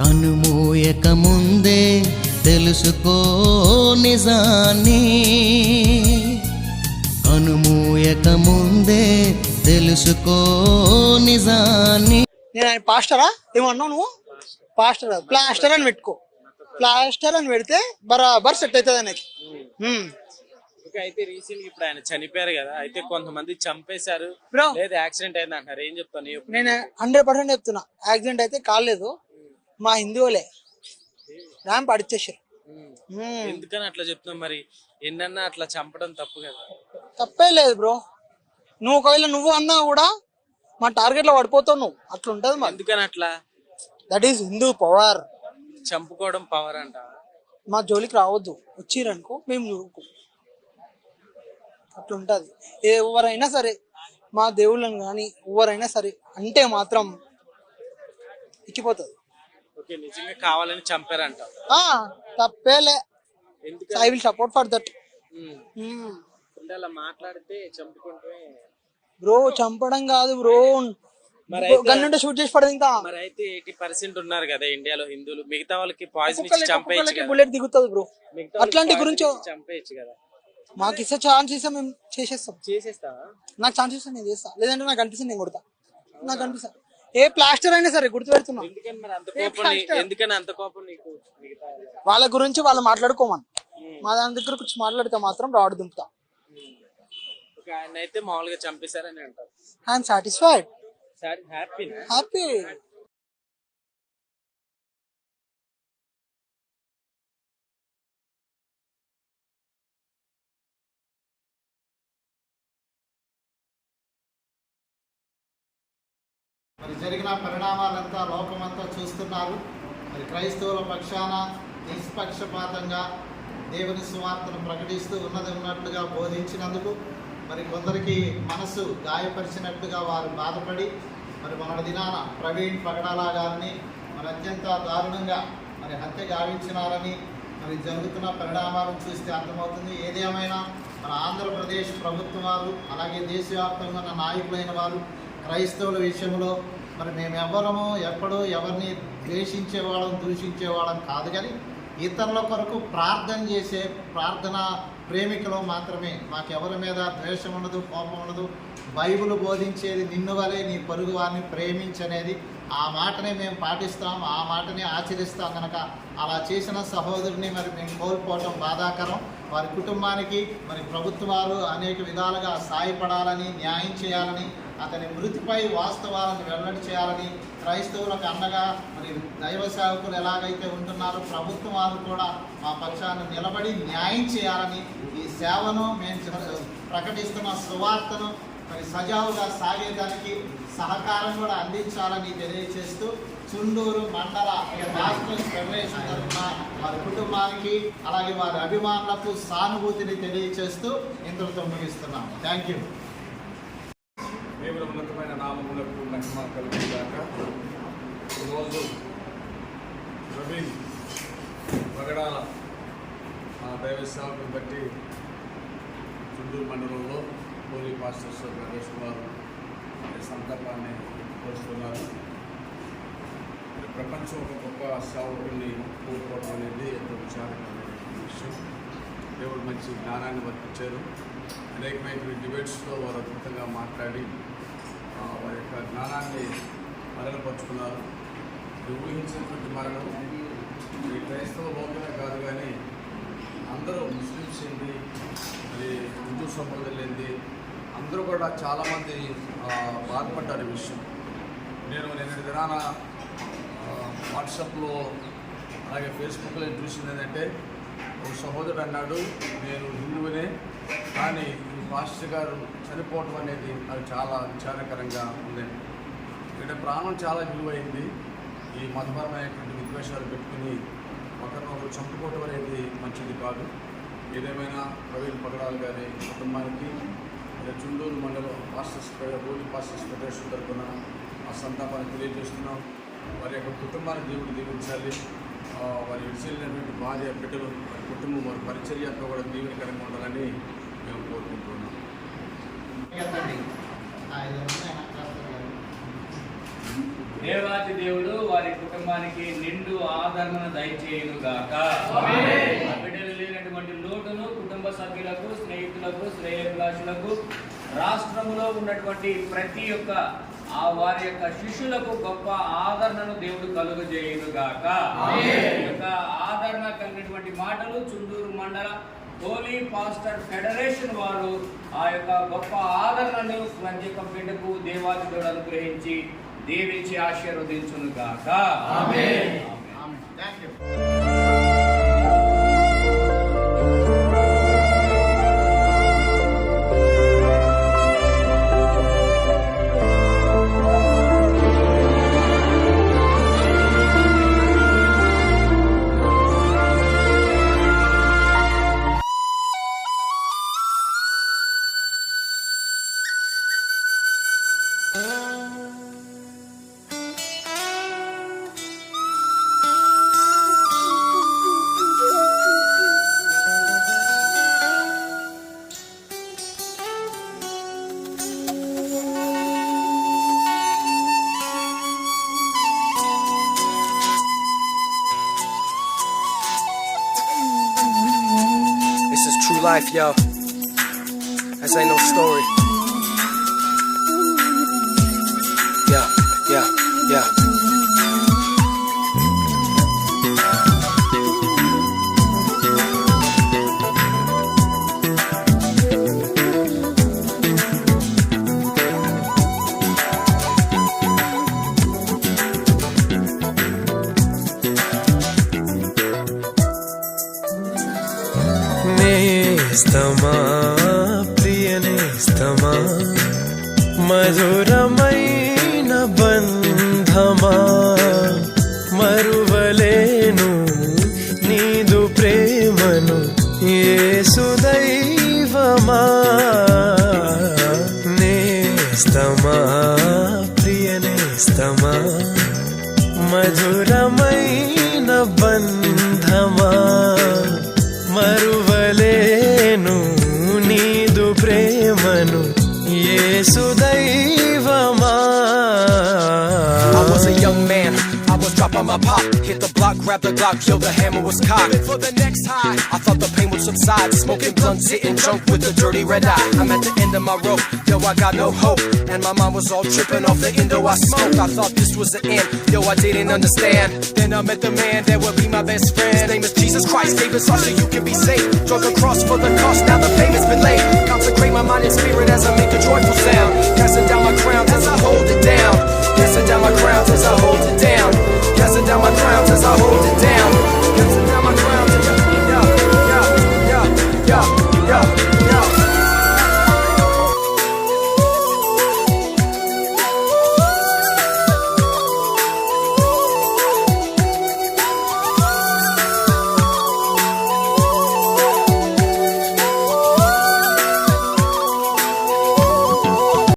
కనుమూయక ముందే తెలుసుకో నిజాన్ని, కనుమూయక ముందే తెలుసుకో నిజాన్ని. నేను ఆయన పాస్టరా ఏమన్నావు నువ్వు? పాస్టర్ ప్లాస్టర్ అని పెట్టుకో, ప్లాస్టర్ అని పెడితే బరాబర్ సెట్ అవుతుంది ఆయనకి. అయితే రీసెంట్ ఇప్పుడు ఆయన చనిపోయారు కదా, అయితే కొంతమంది చంపేశారు లేదా యాక్సిడెంట్ అయింది అంటారు, ఏం చెప్తాను? నేను 100% చెప్తున్నా, యాక్సిడెంట్ అయితే కాలేదు, మా హిందువులే ర్యాంప్ అడిచేసారు. ఎందుకని అట్లా చెప్తున్నాం? మరి ఎన్నన్నా అట్లా చంపడం తప్పు కదా? తప్పే లేదు బ్రో, నువ్వు ఒకవేళ నువ్వు అన్నా కూడా మా టార్గెట్ లో పడిపోతావు నువ్వు, అట్లా ఉంటది మరి. ఎందుకని అట్లా? That is Hindu power. చంపుకోవడం పవర్ అంట. మా జోలికి రావద్దు, వచ్చిరనుకో మేము చూడుకో, అట్లుంటది. ఎవరైనా సరే మా దేవుళ్ళని కానీ ఎవరైనా సరే అంటే మాత్రం ఎక్కిపోతుంది. ఓకే, నిజంగా కావాలని చంపారంట? తప్పేలే, I will support for that. అలా మాట్లాడితే చంపుకుంటే బ్రో చంపడం కాదు బ్రో, గన్నుంటే షూట్ చేసి పడదు ఇంకా. మరి అయితే 80% ఉన్నారు కదా ఇండియాలో హిందువులు, మిగతా వాళ్ళకి పాయిజన్ ఇచ్చి చంపేయచ్చు, బుల్లెట్ దిగుతుంది బ్రో. అట్లాంటి గురించి చంపేయచ్చు కదా. మాకు ఇస్తే ఛాన్స్ ఇస్తే మేము చేసేస్తాం. చేసేస్తావా? నాకు ఛాన్స్ ఇస్తే నేను చేస్తా, లేదంటే నాకు అనిపిస్తుంది నేను కొడతా. నాకు అనిపిస్తా ఏ ప్లాస్టర్ అయినా సరే గుర్తు పెడుతున్నా. ఎందుకని అంత కోపం నీకు? వాళ్ళ గురించి వాళ్ళు మాట్లాడుకోమని, మా దాని దగ్గర కూర్చొని మాట్లాడితే మాత్రం రాడు దింపుతా. ఆయన అయితే మామూలుగా చంపేశారని అంటారు. I'm satisfied, happy. మరి జరిగిన పరిణామాలంతా లోకమంతా చూస్తున్నారు. మరి క్రైస్తవుల పక్షాన నిష్పక్షపాతంగా దేవుని సువార్తను ప్రకటిస్తూ ఉన్నట్లుగా బోధించినందుకు మరి కొందరికి మనసు గాయపరిచినట్టుగా వారు బాధపడి మరి మొన్నటి దినాన ప్రవీణ్ పగడాల గారిని మరి అత్యంత దారుణంగా మరి హత్య గావించినారని మరి జరుగుతున్న పరిణామాలను చూస్తే అర్థమవుతుంది. ఏదేమైనా మన ఆంధ్రప్రదేశ్ ప్రభుత్వం వారు అలాగే దేశవ్యాప్తంగా ఉన్న నాయకులైన వారు క్రైస్తవుల విషయంలో మరి మేము ఎవ్వరము ఎప్పుడూ ఎవరిని ద్వేషించేవాళ్ళం దూషించేవాళ్ళం కాదు, కానీ ఇతరుల కొరకు ప్రార్థన చేసే ప్రార్థన ప్రేమికులు మాత్రమే. మాకెవరి మీద ద్వేషం ఉండదు, కోపం ఉండదు. బైబిల్ బోధించేది నిన్ను వలె నీ పొరుగు వారిని ప్రేమించనేది. ఆ మాటనే మేము పాటిస్తాం, ఆ మాటనే ఆచరిస్తాం. కనుక అలా చేసిన సహోదరుని మరి మేము కోల్పోవటం బాధాకరం. వారి కుటుంబానికి మరి ప్రభుత్వాలు అనేక విధాలుగా సాయపడాలని, న్యాయం చేయాలని, అతని మృతిపై వాస్తవాలను వెల్లడి చేయాలని, క్రైస్తవులకు అండగా మరి దైవ సేవకులు ఎలాగైతే ఉంటున్నారో ప్రభుత్వం వారు కూడా మా పక్షాన్ని నిలబడి న్యాయం చేయాలని, ఈ సేవను మేము ప్రకటిస్తున్న సువార్తను మరి సజావుగా సాగేదానికి సహకారం కూడా అందించాలని తెలియజేస్తూ చుండూరు మండల హాస్టల్స్ ఫెడరేషన్ తరఫున వారి కుటుంబానికి అలాగే వారి అభిమానులకు సానుభూతిని తెలియజేస్తూ ఇంతటితో ముగిస్తున్నాం. Thank you. దేవుని ఉన్నతమైన నామములకు మహిమ కలుగుగాక. ఈరోజు ప్రవీణ్ పగడాల దైవ సేవకుని బట్టి చుండూరు మండలంలో పోలీ పాస్టర్స్ ప్రదేశ్ వారు సందర్భాన్ని కోరుతున్నారు. ప్రపంచం ఒక గొప్ప సేవకుడిని కోరుకోవడం అనేది ఎంతో విచారకరమైన విషయం. దేవుడు మంచి జ్ఞానాన్ని వర్తించారు. అనేకమైన డిబేట్స్లో వారు అద్భుతంగా మాట్లాడి వారి యొక్క జ్ఞానాన్ని మరణపరుచుకున్నారు. ఊహించినటువంటి మరణం ఈ క్రైస్తవ లోకమే కాదు, కానీ అందరూ ముస్లిమ్స్ ఏంది, మరి హిందూ సంబంధాలు ఏంది, అందరూ కూడా చాలామంది బాధపడ్డారు ఈ విషయం. నేను నిన్నటి దినాన వాట్సాప్లో అలాగే ఫేస్బుక్లో చూసింది ఏంటంటే, ఒక సహోదరుడు అన్నాడు, నేను హిందువునే, కానీ ఈ పాస్టర్ గారు చనిపోవటం అనేది నాకు చాలా విచారకరంగా ఉంది. ఇక్కడ ప్రాణం చాలా విలువైంది. ఈ మతపరమైనటువంటి విద్వేషాలు పెట్టుకుని ఒకరినొకరు చంపుకోవటం అనేది మంచిది కాదు. ఏదేమైనా ప్రవీణ్ పగడాల్ గారి కుటుంబానికి చుండూరు మండలం పోలీ పాస్టర్స్ ఫెడరేషన్ తరఫున ఆ సంతాపాన్ని తెలియజేస్తున్నాం. వారి యొక్క కుటుంబాన్ని దేవుడు దీవించాలి. వారి విడిచెళ్ళినటువంటి భార్య బిడ్డలు వారి కుటుంబం వారి పరిచర్యతో కూడా దీవెనకరంగా ఉండాలని మేము కోరుకుంటున్నాం. దేవాది దేవుడు వారి వారి కుటుంబానికి నిండు ఆదరణ దయచేయును గాక. ఆ బిడ్డలు లేనటువంటి లోటును కుటుంబ సభ్యులకు, స్నేహితులకు, శ్రేయోభిలాషులకు, రాష్ట్రంలో ఉన్నటువంటి ప్రతి ఒక్క వారి యొక్క శిష్యులకు గొప్ప ఆదరణను దేవుడు కలుగజేయును గాక. ఈ యొక్క ఆదరణ కలిగినటువంటి మాటలు చుండూరు మండల హోలీ పాస్టర్ ఫెడరేషన్ వారు ఆ యొక్క గొప్ప ఆదరణను ప్రతి ఒక్క బిడ్డకు దేవాదిదేవుడు అనుగ్రహించి దీవించి ఆశీర్వదించును గాక. ఆమేన్. Thank you. This is true life, yo. This ain't no story. Yeah. నేస్తమా ప్రియనేస్తమా మధురమైన బంధమా మరువలేను నీదు ప్రేమను యేసు దైవమా నేస్తమా ప్రియనేస్తమా మధురమైన బంధమా మరువలేను నీదు ప్రేమను యేసు దైవమా. I was a young man, I was dropping my pop. Hit the block, grab the Glock, yo, the hammer was cocked. For the next high, I thought the pain would subside. Smoking blunts, hitting drunk with a dirty red eye. I'm at the end of my rope, yo, I got no hope. And my mind was all tripping off the Indo I smoked. I thought this was the end, yo, I didn't understand. Then I met the man that would be my best friend. His name is Jesus Christ, gave us all so you can be saved. Drug a cross for the cost, now the payment's been laid. Consecrate my mind and spirit as I make a joyful sound. Casting down my crown as I hold it down.